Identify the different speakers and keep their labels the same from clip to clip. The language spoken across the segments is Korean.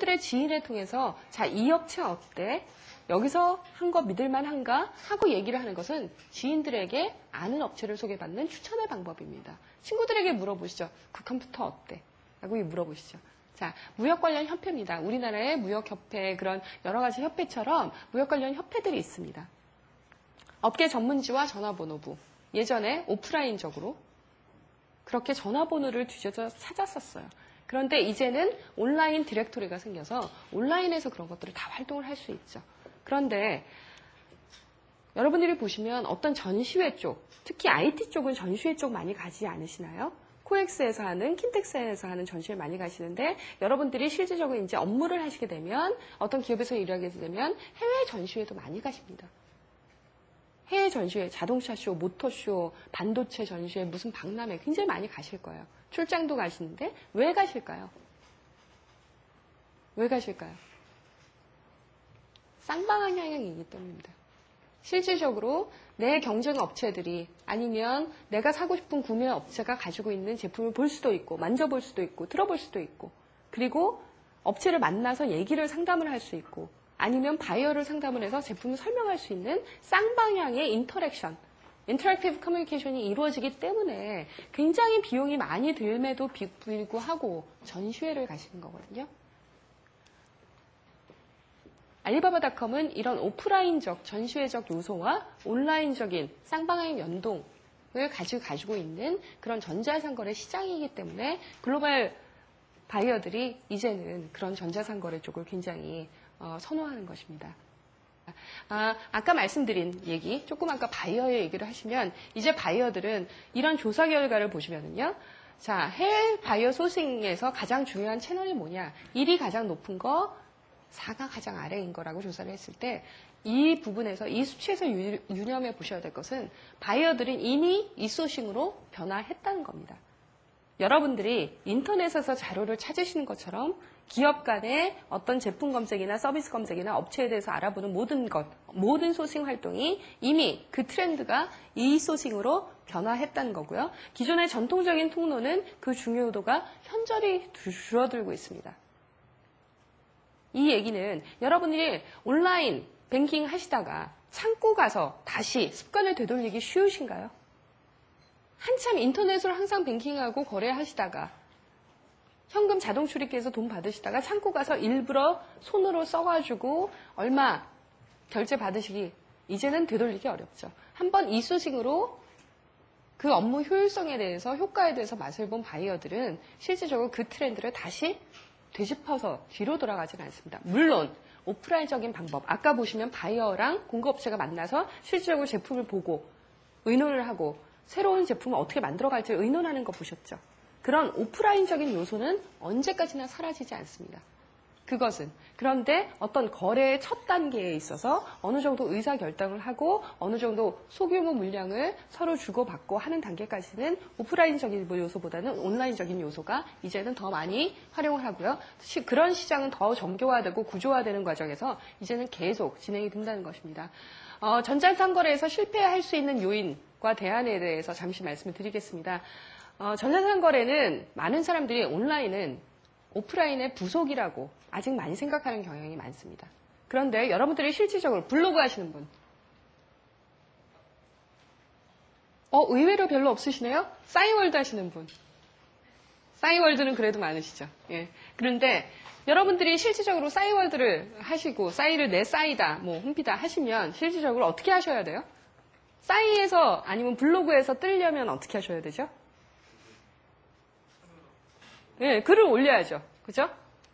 Speaker 1: 여러분들의 지인을 통해서 자, 이 업체 어때? 여기서 한 거 믿을만한가? 하고 얘기를 하는 것은 지인들에게 아는 업체를 소개받는 추천의 방법입니다. 친구들에게 물어보시죠. 그 컴퓨터 어때? 라고 물어보시죠. 자, 무역 관련 협회입니다. 우리나라의 무역협회, 그런 여러 가지 협회처럼 무역 관련 협회들이 있습니다. 업계 전문지와 전화번호부. 예전에 오프라인적으로 그렇게 전화번호를 뒤져서 찾았었어요. 그런데 이제는 온라인 디렉토리가 생겨서 온라인에서 그런 것들을 다 활동을 할 수 있죠. 그런데 여러분들이 보시면 어떤 전시회 쪽, 특히 IT 쪽은 전시회 쪽 많이 가지 않으시나요? 코엑스에서 하는, 킨텍스에서 하는 전시회 많이 가시는데 여러분들이 실질적으로 이제 업무를 하시게 되면 어떤 기업에서 일하게 되면 해외 전시회도 많이 가십니다. 해외 전시회, 자동차 쇼, 모터쇼, 반도체 전시회, 무슨 박람회 굉장히 많이 가실 거예요. 출장도 가시는데 왜 가실까요? 왜 가실까요? 쌍방향이기 때문입니다. 실질적으로 내 경쟁 업체들이 아니면 내가 사고 싶은 구매 업체가 가지고 있는 제품을 볼 수도 있고 만져볼 수도 있고 들어볼 수도 있고 그리고 업체를 만나서 얘기를 상담을 할 수 있고 아니면 바이어를 상담을 해서 제품을 설명할 수 있는 쌍방향의 인터랙션, 인터랙티브 커뮤니케이션이 이루어지기 때문에 굉장히 비용이 많이 들매도 불구하고 전시회를 가시는 거거든요. 알리바바닷컴은 이런 오프라인적, 전시회적 요소와 온라인적인 쌍방향의 연동을 가지고 있는 그런 전자상거래 시장이기 때문에 글로벌 바이어들이 이제는 그런 전자상거래 쪽을 굉장히 선호하는 것입니다. 아까 말씀드린 얘기, 조금 아까 바이어의 얘기를 하시면 이제 바이어들은 이런 조사 결과를 보시면은요. 자, 해외 바이어 소싱에서 가장 중요한 채널이 뭐냐? 1이 가장 높은 거, 4가 가장 아래인 거라고 조사를 했을 때 이 부분에서 이 수치에서 유념해 보셔야 될 것은 바이어들은 이미 이 소싱으로 변화했다는 겁니다. 여러분들이 인터넷에서 자료를 찾으시는 것처럼 기업 간의 어떤 제품 검색이나 서비스 검색이나 업체에 대해서 알아보는 모든 소싱 활동이 이미 그 트렌드가 이 소싱으로 변화했다는 거고요. 기존의 전통적인 통로는 그 중요도가 현저히 줄어들고 있습니다. 이 얘기는 여러분들이 온라인 뱅킹 하시다가 창고 가서 다시 습관을 되돌리기 쉬우신가요? 한참 인터넷으로 항상 뱅킹하고 거래하시다가 현금 자동 출입기에서 돈 받으시다가 창고 가서 일부러 손으로 써가지고 얼마 결제 받으시기 이제는 되돌리기 어렵죠. 한번 이 소식으로 그 업무 효율성에 대해서 효과에 대해서 맛을 본 바이어들은 실질적으로 그 트렌드를 다시 되짚어서 뒤로 돌아가지는 않습니다. 물론 오프라인적인 방법, 아까 보시면 바이어랑 공급업체가 만나서 실질적으로 제품을 보고 의논을 하고 새로운 제품을 어떻게 만들어갈지 의논하는 거 보셨죠? 그런 오프라인적인 요소는 언제까지나 사라지지 않습니다. 그것은 그런데 어떤 거래의 첫 단계에 있어서 어느 정도 의사결정을 하고 어느 정도 소규모 물량을 서로 주고받고 하는 단계까지는 오프라인적인 요소보다는 온라인적인 요소가 이제는 더 많이 활용을 하고요. 그런 시장은 더 정교화되고 구조화되는 과정에서 이제는 계속 진행이 된다는 것입니다. 전자상거래에서 실패할 수 있는 요인과 대안에 대해서 잠시 말씀을 드리겠습니다. 전자상거래는 많은 사람들이 온라인은 오프라인의 부속이라고 아직 많이 생각하는 경향이 많습니다. 그런데 여러분들이 실질적으로 블로그 하시는 분 의외로 별로 없으시네요? 싸이월드 하시는 분 싸이월드는 그래도 많으시죠. 예. 그런데 여러분들이 실질적으로 싸이월드를 하시고 싸이를 내 싸이다, 홈피다 하시면 실질적으로 어떻게 하셔야 돼요? 싸이에서 아니면 블로그에서 뜨려면 어떻게 하셔야 되죠? 예, 글을 올려야죠. 그죠?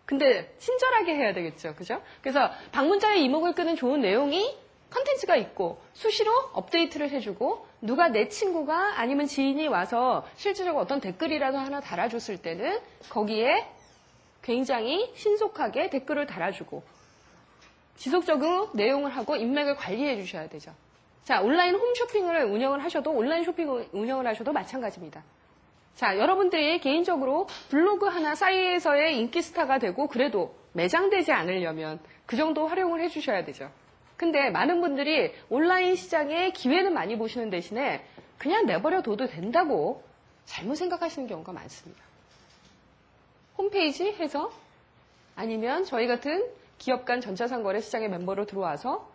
Speaker 1: 근데 친절하게 해야 되겠죠. 그죠? 그래서 방문자의 이목을 끄는 좋은 내용이 컨텐츠가 있고 수시로 업데이트를 해주고 누가 내 친구가 아니면 지인이 와서 실질적으로 어떤 댓글이라도 하나 달아줬을 때는 거기에 굉장히 신속하게 댓글을 달아주고 지속적으로 내용을 하고 인맥을 관리해 주셔야 되죠. 자, 온라인 홈쇼핑을 운영을 하셔도 온라인 쇼핑을 운영을 하셔도 마찬가지입니다. 자, 여러분들이 개인적으로 블로그 하나 사이에서의 인기 스타가 되고 그래도 매장되지 않으려면 그 정도 활용을 해주셔야 되죠. 근데 많은 분들이 온라인 시장에 기회는 많이 보시는 대신에 그냥 내버려 둬도 된다고 잘못 생각하시는 경우가 많습니다. 홈페이지 해서 아니면 저희 같은 기업 간 전자상거래 시장의 멤버로 들어와서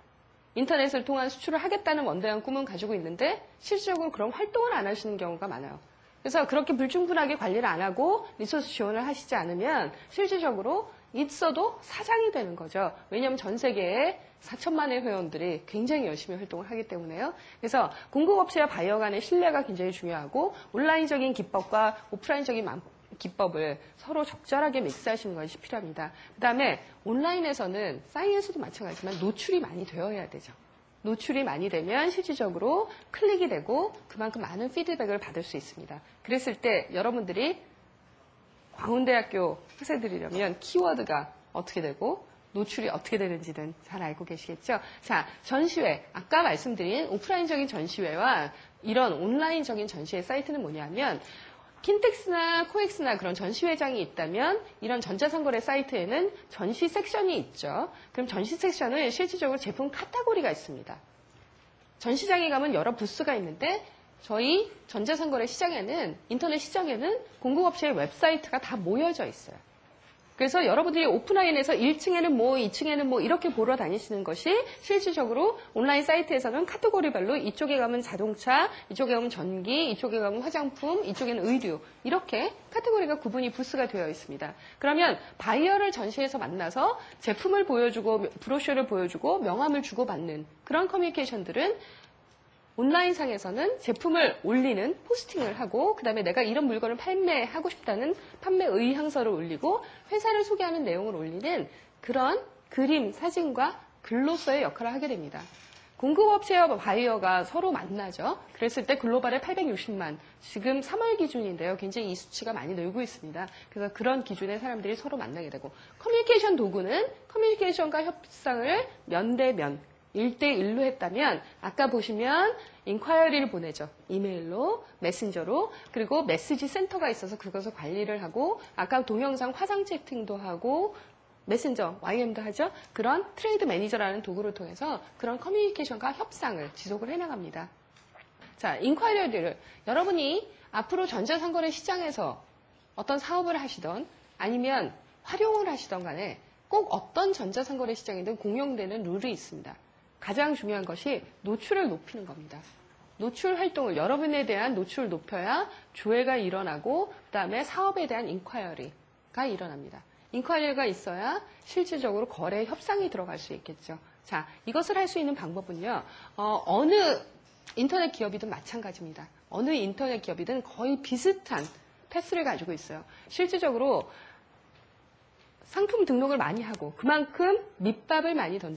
Speaker 1: 인터넷을 통한 수출을 하겠다는 원대한 꿈은 가지고 있는데 실질적으로 그런 활동을 안 하시는 경우가 많아요. 그래서 그렇게 불충분하게 관리를 안 하고 리소스 지원을 하시지 않으면 실질적으로 있어도 사장이 되는 거죠. 왜냐하면 전 세계에 4천만의 회원들이 굉장히 열심히 활동을 하기 때문에요. 그래서 공급업체와 바이어 간의 신뢰가 굉장히 중요하고 온라인적인 기법과 오프라인적인 기법을 서로 적절하게 믹스하시는 것이 필요합니다. 그 다음에 온라인에서는 사이언스도 마찬가지지만 노출이 많이 되어야 되죠. 노출이 많이 되면 실질적으로 클릭이 되고 그만큼 많은 피드백을 받을 수 있습니다. 그랬을 때 여러분들이 광운대학교 학생들이라면 키워드가 어떻게 되고 노출이 어떻게 되는지는 잘 알고 계시겠죠? 자, 전시회. 아까 말씀드린 오프라인적인 전시회와 이런 온라인적인 전시회 사이트는 뭐냐면 킨텍스나 코엑스나 그런 전시회장이 있다면 이런 전자상거래 사이트에는 전시 섹션이 있죠. 그럼 전시 섹션은 실질적으로 제품 카테고리가 있습니다. 전시장에 가면 여러 부스가 있는데 저희 전자상거래 시장에는 인터넷 시장에는 공급업체의 웹사이트가 다 모여져 있어요. 그래서 여러분들이 오프라인에서 1층에는 뭐, 2층에는 뭐 이렇게 보러 다니시는 것이 실질적으로 온라인 사이트에서는 카테고리별로 이쪽에 가면 자동차, 이쪽에 가면 전기, 이쪽에 가면 화장품, 이쪽에는 의류 이렇게 카테고리가 구분이 부스가 되어 있습니다. 그러면 바이어를 전시에서 만나서 제품을 보여주고 브로셔를 보여주고 명함을 주고받는 그런 커뮤니케이션들은 온라인상에서는 제품을 올리는 포스팅을 하고 그다음에 내가 이런 물건을 판매하고 싶다는 판매 의향서를 올리고 회사를 소개하는 내용을 올리는 그런 그림, 사진과 글로서의 역할을 하게 됩니다. 공급업체와 바이어가 서로 만나죠. 그랬을 때 글로벌에 860만, 지금 3월 기준인데요. 굉장히 이 수치가 많이 늘고 있습니다. 그래서 그런 기준의 사람들이 서로 만나게 되고 커뮤니케이션 도구는 커뮤니케이션과 협상을 면대면 1대1로 했다면 아까 보시면 인콰이어리를 보내죠. 이메일로, 메신저로, 그리고 메시지 센터가 있어서 그것을 관리를 하고 아까 동영상 화상 채팅도 하고 메신저, YM도 하죠. 그런 트레이드 매니저라는 도구를 통해서 그런 커뮤니케이션과 협상을 지속을 해나갑니다. 자, 인콰이어리를 여러분이 앞으로 전자상거래 시장에서 어떤 사업을 하시던 아니면 활용을 하시던 간에 꼭 어떤 전자상거래 시장이든 공용되는 룰이 있습니다. 가장 중요한 것이 노출을 높이는 겁니다. 노출 활동을 여러분에 대한 노출을 높여야 조회가 일어나고 그다음에 사업에 대한 인콰이어리가 일어납니다. 인콰이어리가 있어야 실질적으로 거래 협상이 들어갈 수 있겠죠. 자, 이것을 할 수 있는 방법은요. 어느 인터넷 기업이든 마찬가지입니다. 어느 인터넷 기업이든 거의 비슷한 패스를 가지고 있어요. 실질적으로 상품 등록을 많이 하고 그만큼 밑밥을 많이 던져